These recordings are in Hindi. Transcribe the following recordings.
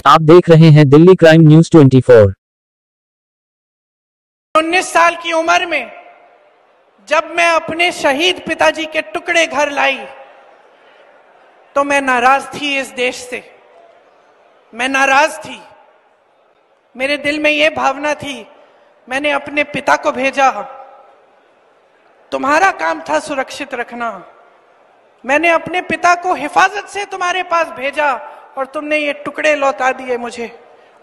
आप देख रहे हैं दिल्ली क्राइम न्यूज 24। 19 साल की उम्र में जब मैं अपने शहीद पिताजी के टुकड़े घर लाई तो मैं नाराज थी इस देश से। मैं नाराज थी। मेरे दिल में यह भावना थी, मैंने अपने पिता को भेजा, तुम्हारा काम था सुरक्षित रखना। मैंने अपने पिता को हिफाजत से तुम्हारे पास भेजा और तुमने ये टुकड़े लौटा दिए मुझे,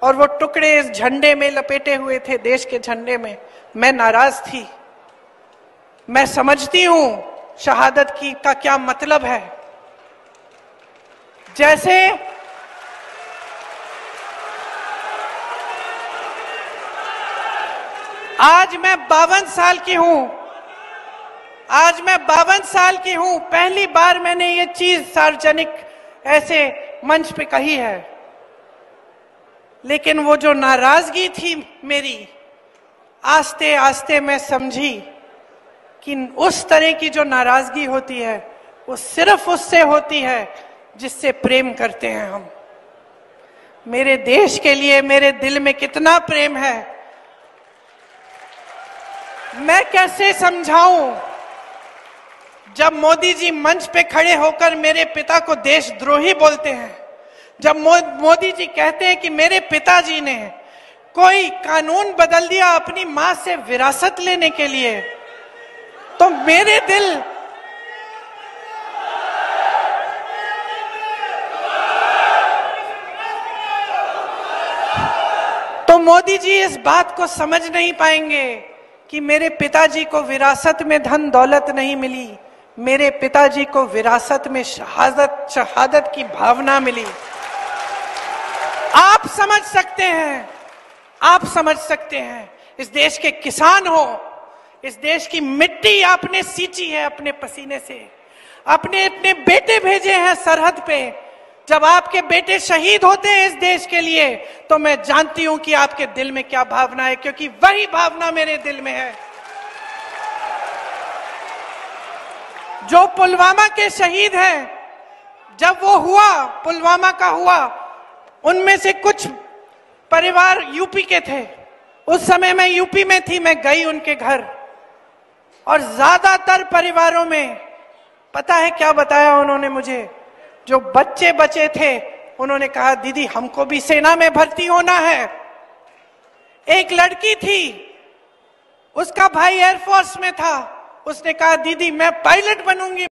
और वो टुकड़े इस झंडे में लपेटे हुए थे, देश के झंडे में। मैं नाराज थी। मैं समझती हूं शहादत की का क्या मतलब है। जैसे आज मैं 52 साल की हूं, आज मैं 52 साल की हूं, पहली बार मैंने ये चीज सार्वजनिक ऐसे मंच पे कही है। लेकिन वो जो नाराजगी थी मेरी, आस्ते आस्ते मैं समझी कि उस तरह की जो नाराजगी होती है वो सिर्फ उससे होती है जिससे प्रेम करते हैं हम। मेरे देश के लिए मेरे दिल में कितना प्रेम है, मैं कैसे समझाऊं। जब मोदी जी मंच पे खड़े होकर मेरे पिता को देशद्रोही बोलते हैं, जब मोदी जी कहते हैं कि मेरे पिताजी ने कोई कानून बदल दिया अपनी मां से विरासत लेने के लिए, तो मेरे दिल तो मोदी जी इस बात को समझ नहीं पाएंगे कि मेरे पिताजी को विरासत में धन दौलत नहीं मिली, मेरे पिताजी को विरासत में शहादत की भावना मिली। आप समझ सकते हैं, आप समझ सकते हैं। इस देश के किसान हो, इस देश की मिट्टी आपने सींची है अपने पसीने से, अपने अपने बेटे भेजे हैं सरहद पे। जब आपके बेटे शहीद होते हैं इस देश के लिए, तो मैं जानती हूं कि आपके दिल में क्या भावना है, क्योंकि वही भावना मेरे दिल में है। जो पुलवामा के शहीद हैं, जब वो हुआ, पुलवामा का हुआ, उनमें से कुछ परिवार यूपी के थे। उस समय मैं यूपी में थी, मैं गई उनके घर, और ज्यादातर परिवारों में पता है क्या बताया उन्होंने मुझे? जो बच्चे बचे थे उन्होंने कहा, दीदी हमको भी सेना में भर्ती होना है। एक लड़की थी, उसका भाई एयरफोर्स में था, उसने कहा दीदी मैं पायलट बनूंगी।